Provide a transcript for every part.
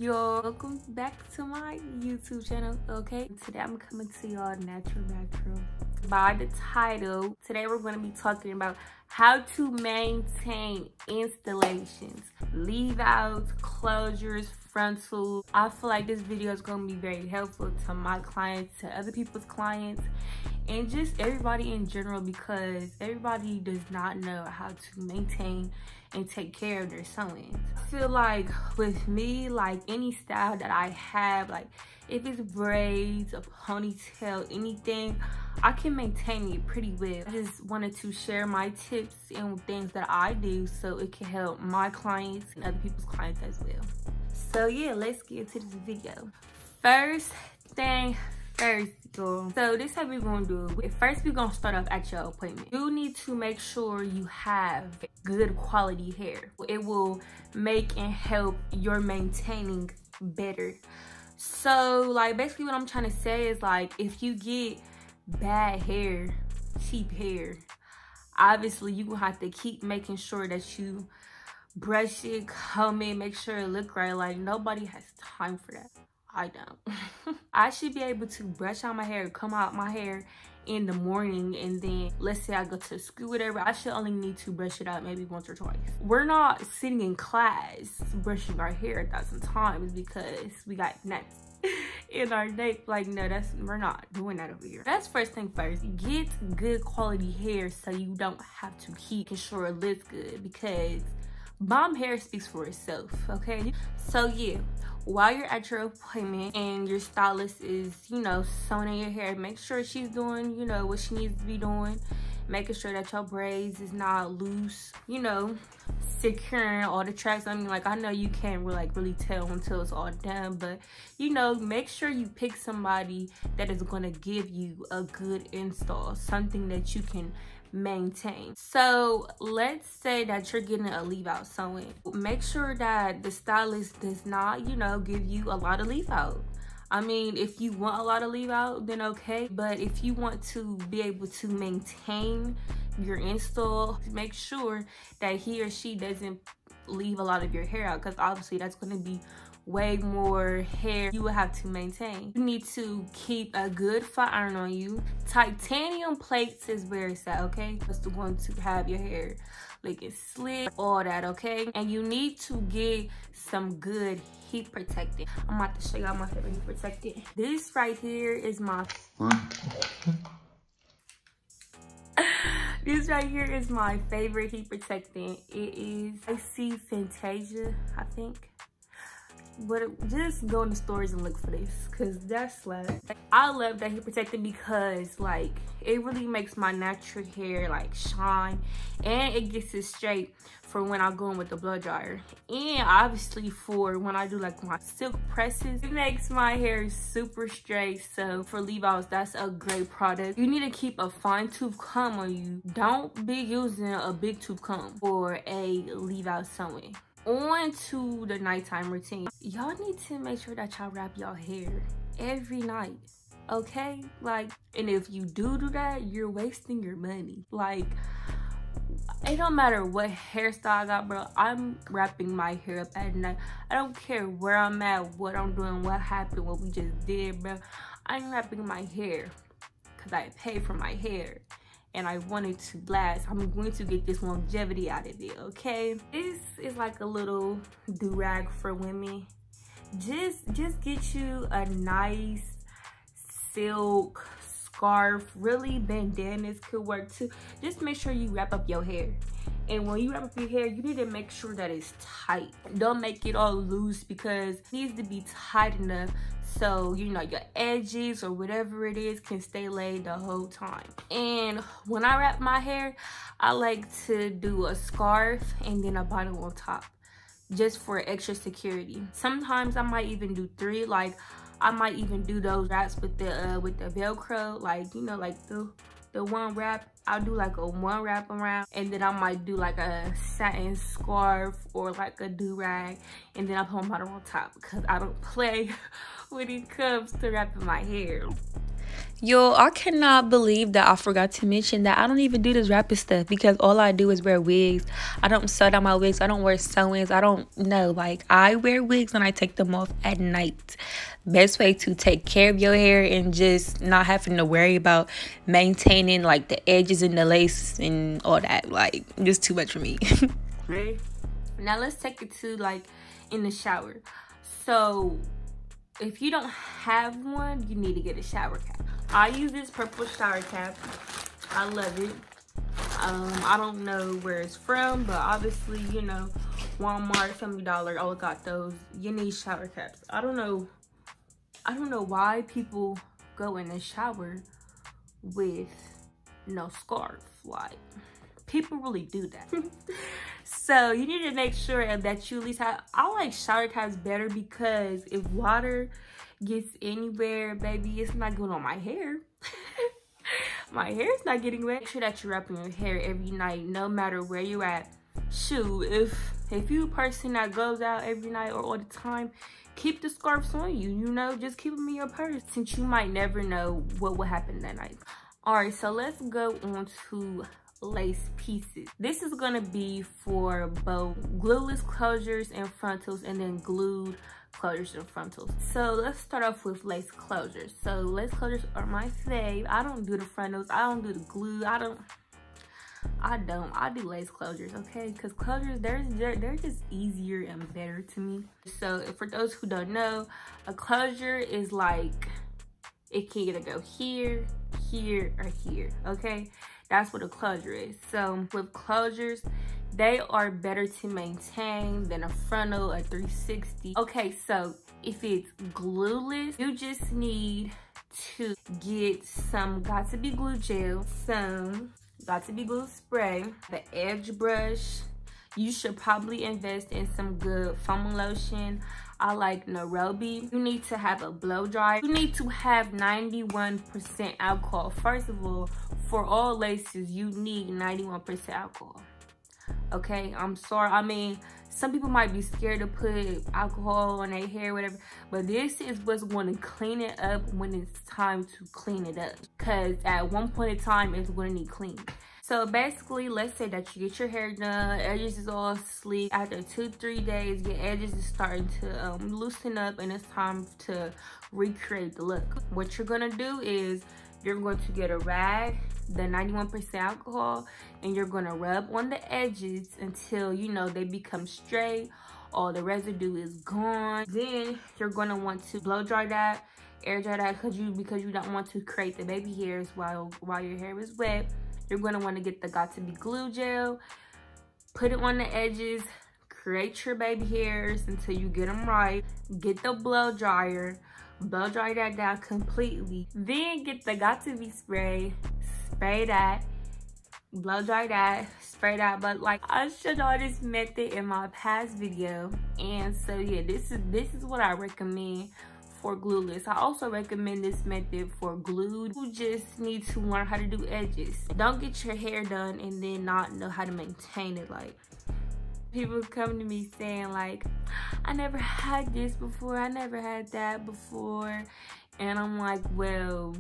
Y'all, welcome back to my YouTube channel. Okay, today I'm coming to y'all natural by the title. Today we're going to be talking about how to maintain installations, leave outs, closures, frontals. I feel like this video is going to be very helpful to my clients, to other people's clients, and just everybody in general, because everybody does not know how to maintain and take care of their sewing. I feel like with me, like any style that I have, like if it's braids, a ponytail, anything, I can maintain it pretty well. I just wanted to share my tips and things that I do so it can help my clients and other people's clients as well. So yeah, let's get into this video. First thing first, y'all. So this is how we're gonna do it. First, we're gonna start off at your appointment. You need to make sure you have good quality hair. It will make and help your maintaining better. So like basically what I'm trying to say is, like, if you get bad hair, cheap hair, obviously you will have to keep making sure that you brush it, comb it, make sure it look right. Like nobody has time for that. I don't. I should be able to brush out my hair, comb out my hair in the morning, and then let's say I go to school, whatever, I should only need to brush it out maybe once or twice. We're not sitting in class brushing our hair 1,000 times because we got nuts in our nape. Like, no, we're not doing that over here. That's first thing first. Get good quality hair so you don't have to keep making sure it looks good, because bomb hair speaks for itself, okay? So yeah, while you're at your appointment and your stylist is, you know, sewing in your hair, make sure she's doing, you know, what she needs to be doing, making sure that your braids is not loose, you know, securing all the tracks. I mean, like, I know you can't really tell until it's all done, but you know, make sure you pick somebody that is going to give you a good install, something that you can maintain. So let's say that you're getting a leave out sewing. Make sure that the stylist does not, you know, give you a lot of leave out. I mean, if you want a lot of leave out, then okay, but if you want to be able to maintain your install, make sure that he or she doesn't leave a lot of your hair out, because obviously that's going to be way more hair you will have to maintain. You need to keep a good flat iron on you. Titanium plates is where it's at, okay? It's the one to have your hair looking slick, all that, okay? And you need to get some good heat protectant. I'm about to show y'all my favorite heat protectant. This right here is my this right here is my favorite heat protectant. It is, I see Fantasia, I think. But just go in the stores and look for this, because that's like, I love that heat protectant because like it really makes my natural hair like shine, and it gets it straight for when I go in with the blow dryer, and obviously for when I do like my silk presses, it makes my hair super straight. So for leave outs, that's a great product. You need to keep a fine tooth comb on you. Don't be using a big tooth comb for a leave out sewing. On to the nighttime routine. Y'all need to make sure that y'all wrap y'all hair every night, okay? Like, and if you do that, you're wasting your money. Like, it don't matter what hairstyle I got, bro, I'm wrapping my hair up at night. I don't care where I'm at, what I'm doing, what happened, what we just did, bro. I'm wrapping my hair because I paid for my hair and I want it to last. I'm going to get this longevity out of it, okay? This is like a little do-rag for women. Just get you a nice silk scarf. Really, bandanas could work too. Just make sure you wrap up your hair. And when you wrap up your hair, you need to make sure that it's tight. Don't make it all loose, because it needs to be tight enough so, you know, your edges or whatever it is can stay laid the whole time. And when I wrap my hair, I like to do a scarf and then a bottle on top, just for extra security. Sometimes I might even do 3, like I might even do those wraps with the Velcro, like, you know, like the one wrap. I'll do like a one wrap around, and then I might do like a satin scarf or like a do-rag, and then I put my bottle on top, because I don't play when it comes to wrapping my hair. Yo, I cannot believe that I forgot to mention that I don't even do this wrapping stuff because all I do is wear wigs. I don't sew down my wigs. I don't wear sewings. I don't know. Like, I wear wigs and I take them off at night. Best way to take care of your hair and just not having to worry about maintaining like the edges and the lace and all that. Like, just too much for me. Right? Now let's take it to like in the shower. So if you don't have one, you need to get a shower cap. I use this purple shower cap. I love it. I don't know where it's from, but obviously, you know, Walmart, Family Dollar, all got those. You need shower caps. I don't know why people go in the shower with no scarf. Like, people really do that. So you need to make sure that you at least have, I like shower caps better because if water gets anywhere, baby, it's not going on my hair. My hair's not getting wet. Make sure that you're wrapping your hair every night, no matter where you're at. Shoot, if you're a person that goes out every night or all the time, keep the scarves on you, you know, just keep them in your purse since you might never know what will happen that night. All right, so let's go on to lace pieces. This is gonna be for both glueless closures and frontals and then glued closures and frontals. So let's start off with lace closures. So lace closures are my fave. I don't do the frontals, I don't do the glue, I do lace closures, okay? Because closures, they're just easier and better to me. So for those who don't know, a closure is like, it can either go here, here, or here, okay? That's what a closure is. So with closures, they are better to maintain than a frontal, a 360. Okay, so if it's glueless, you just need to get some Got2B Glue Gel, some Got2B Glue Spray, the edge brush. You should probably invest in some good foam lotion. I like Nairobi. You need to have a blow dry. You need to have 91% alcohol. First of all, for all laces, you need 91% alcohol. Okay, I'm sorry. I mean, some people might be scared to put alcohol on their hair, whatever, but this is what's going to clean it up when it's time to clean it up. Because at one point in time, it's going to need clean. So basically, let's say that you get your hair done, edges is all sleek. After 2-3 days, your edges is starting to loosen up and it's time to recreate the look. What you're gonna do is you're going to get a rag, the 91% alcohol, and you're gonna rub on the edges until, you know, they become straight, all the residue is gone. Then you're gonna want to blow dry that, air dry that because you don't want to create the baby hairs while your hair is wet. You're going to want to get the Got2B Glue Gel, put it on the edges, create your baby hairs until you get them right. Get the blow dryer, blow dry that down completely. Then get the Got2B spray, spray that, blow dry that, spray that. But like I showed all this method in my past video, and so yeah, this is what I recommend for glueless. I also recommend this method for glued. You just need to learn how to do edges. Don't get your hair done and then not know how to maintain it. Like, people come to me saying like, I never had this before, I never had that before, and I'm like, well,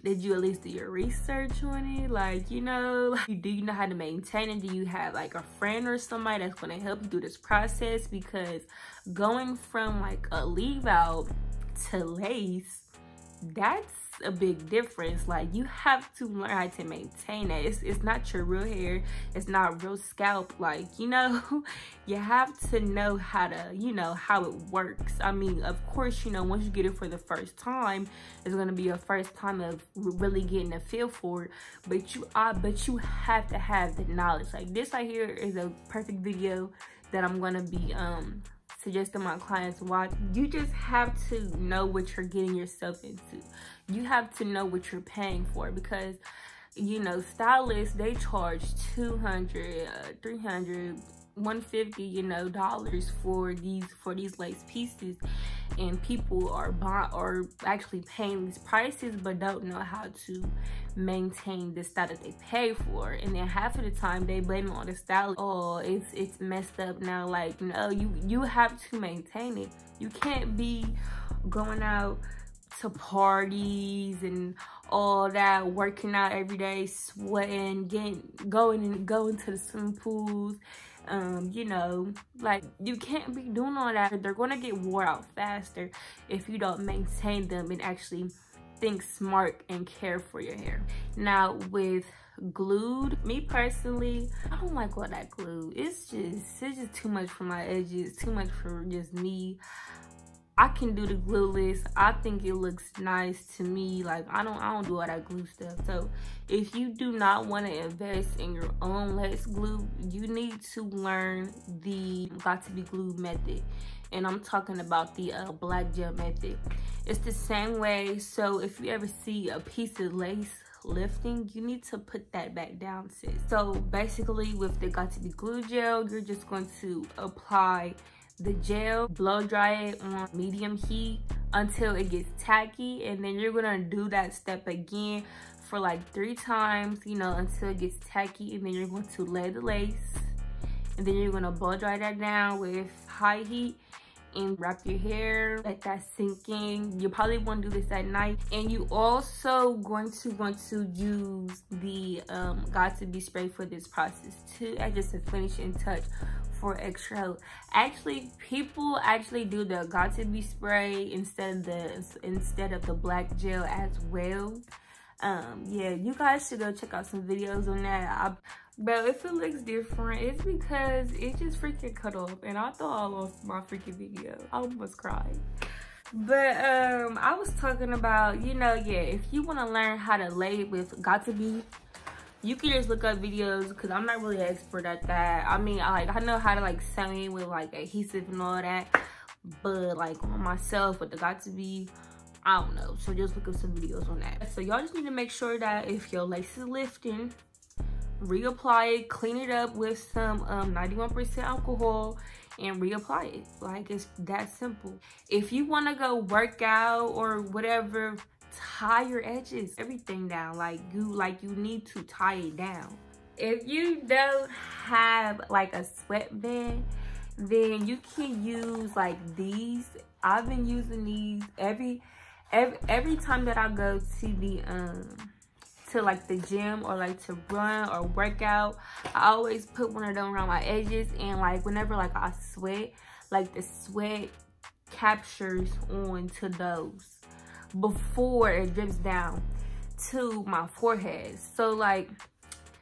did you at least do your research on it? Like, you know, do you know how to maintain it? Do you have like a friend or somebody that's going to help you do this process? Because going from like a leave out to lace, that's a big difference. Like, you have to learn how to maintain it. It's not your real hair, it's not real scalp. Like, you know, you have to know how to, you know, how it works. I mean, of course, you know, once you get it for the first time, it's gonna be your first time of really getting a feel for it, but you have to have the knowledge. Like, this right here is a perfect video that I'm gonna be suggesting my clients to watch. You just have to know what you're getting yourself into. You have to know what you're paying for, because, you know, stylists, they charge $200, $300, $150, you know, dollars for these lace pieces, and people are actually paying these prices but don't know how to maintain the style that they pay for. And then half of the time they blame it on the stylist. Oh, it's messed up now. Like, no, you have to maintain it. You can't be going out to parties and all that working out every day, sweating, going to the swimming pools, you know, like, you can't be doing all that. They're gonna get wore out faster if you don't maintain them and actually think smart and care for your hair. Now with glued, me personally, I don't like all that glue. It's just too much for my edges, too much for just me. I can do the glueless. I think it looks nice to me. Like, I don't do all that glue stuff. So if you do not want to invest in your own lace glue, you need to learn the Got2B glue method. And I'm talking about the black gel method. It's the same way. So if you ever see a piece of lace lifting, you need to put that back down, sis. So basically with the Got2B glue gel, you're just going to apply the gel, blow dry it on medium heat until it gets tacky, and then you're gonna do that step again for like 3 times, you know, until it gets tacky, and then you're going to lay the lace, and then you're gonna blow dry that down with high heat and wrap your hair, let that sink in. You probably want to do this at night, and you also going to use the Got2B spray for this process too, as just a finishing touch for extra help. Actually, people actually do the Got2B spray instead of the black gel as well. Yeah, you guys should go check out some videos on that. But if it looks different, it's because it just freaking cut off, and I thought I lost my freaking video. I almost cried. But I was talking about, you know, yeah, if you want to learn how to lay with Got2B, you can just look up videos, because I'm not really an expert at that. I mean, I know how to like sew in with like adhesive and all that, but like on myself with the Got2B, I don't know. So just look up some videos on that. So y'all just need to make sure that if your lace is lifting, reapply it, clean it up with some 91% alcohol, and reapply it. Like, it's that simple. If you want to go work out or whatever, tie your edges, everything down. Like you need to tie it down. If you don't have like a sweatband, then you can use like these. I've been using these every time that I go to the like the gym or like to run or work out. I always put one of them around my edges, and like whenever like I sweat, like the sweat captures onto those before it drips down to my forehead. So like,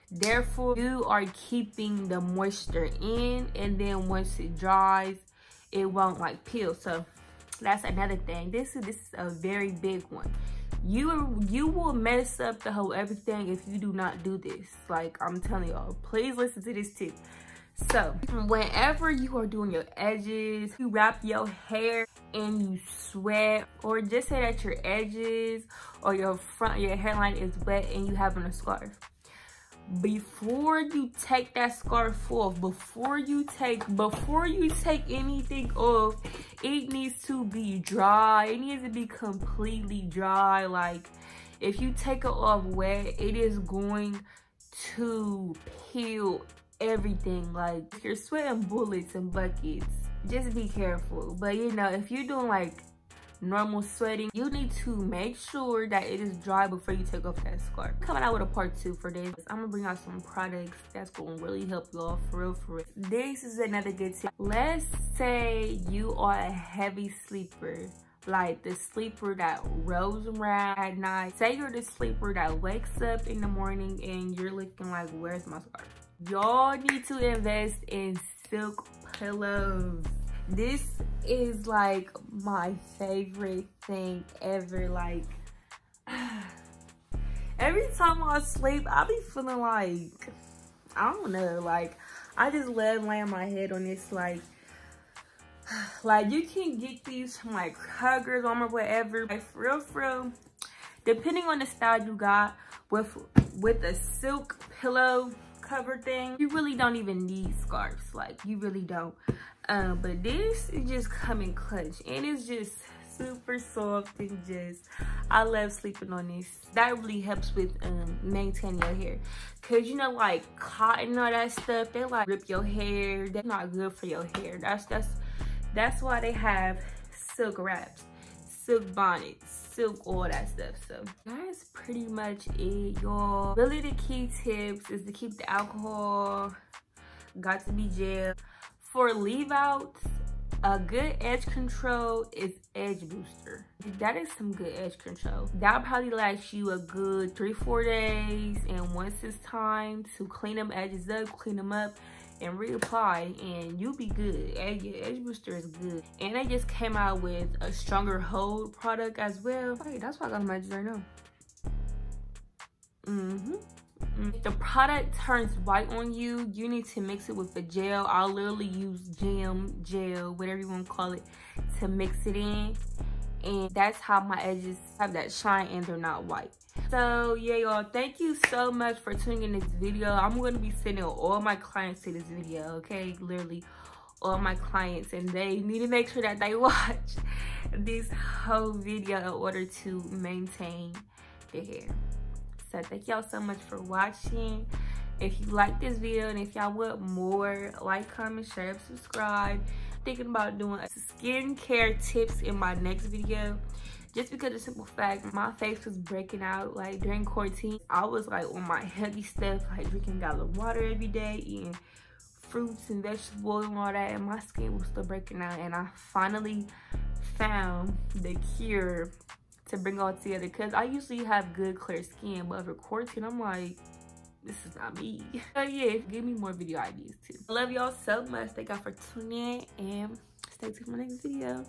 therefore you are keeping the moisture in, and then once it dries, it won't like peel. So that's another thing. This is a very big one. You will mess up the whole everything if you do not do this. Like, I'm telling y'all, please listen to this tip. So whenever you are doing your edges, you wrap your hair and you sweat, or just say that your edges or your hairline is wet and you have on a scarf, before you take that scarf off, before you take anything off, it needs to be dry. It needs to be completely dry. Like, if you take it off wet, it is going to peel everything. Like, you're sweating bullets and buckets. Just be careful. But you know, if you're doing like normal sweating, you need to make sure that it is dry before you take off that scarf. Coming out with a part 2 for this. I'm gonna bring out some products that's gonna really help y'all for real. This is another good tip. Let's say you are a heavy sleeper, like the sleeper that rolls around at night. Say you're the sleeper that wakes up in the morning and you're looking like, where's my scarf? Y'all need to invest in silk pillows. This is like my favorite thing ever. Like, every time I sleep, I be feeling like, I don't know, like, I just love laying my head on this. Like you can get these from like Huggers or whatever. Like, for real, depending on the style you got, with a silk pillow cover thing, you really don't even need scarves. Like, you really don't. But this is just coming clutch, and it's just super soft, and just, I love sleeping on this. That really helps with maintaining your hair, because you know, like cotton and all that stuff, they like rip your hair. They're not good for your hair. That's why they have silk wraps. silk bonnets, silk, all that stuff. So that's pretty much it, y'all. Really, the key tips is to keep the alcohol, Got2B gel. For leave outs, a good edge control is edge booster. That is some good edge control. That'll probably last you a good 3-4 days, and once it's time to clean them edges up, clean them up and reapply, and you'll be good. Yeah, edge booster is good. And they just came out with a stronger hold product as well. Hey, that's why I got my edges right now. If the product turns white on you, you need to mix it with the gel. I'll literally use gel, whatever you want to call it, to mix it in. And that's how my edges have that shine and they're not white. So yeah, y'all, thank you so much for tuning in this video. I'm going to be sending all my clients to this video, okay? Literally all my clients, and they need to make sure that they watch this whole video in order to maintain their hair. So thank y'all so much for watching. If you like this video and if y'all want more, like, comment, share, subscribe. Thinking about doing skincare tips in my next video, just because of the simple fact my face was breaking out. Like during quarantine, I was like on my heavy stuff, like drinking a gallon of water every day, eating fruits and vegetables and all that, and my skin was still breaking out. And I finally found the cure to bring all together, because I usually have good clear skin, but over quarantine I'm like, this is not me. So yeah, give me more video ideas too. I love y'all so much. Thank y'all for tuning in, and stay tuned for my next video.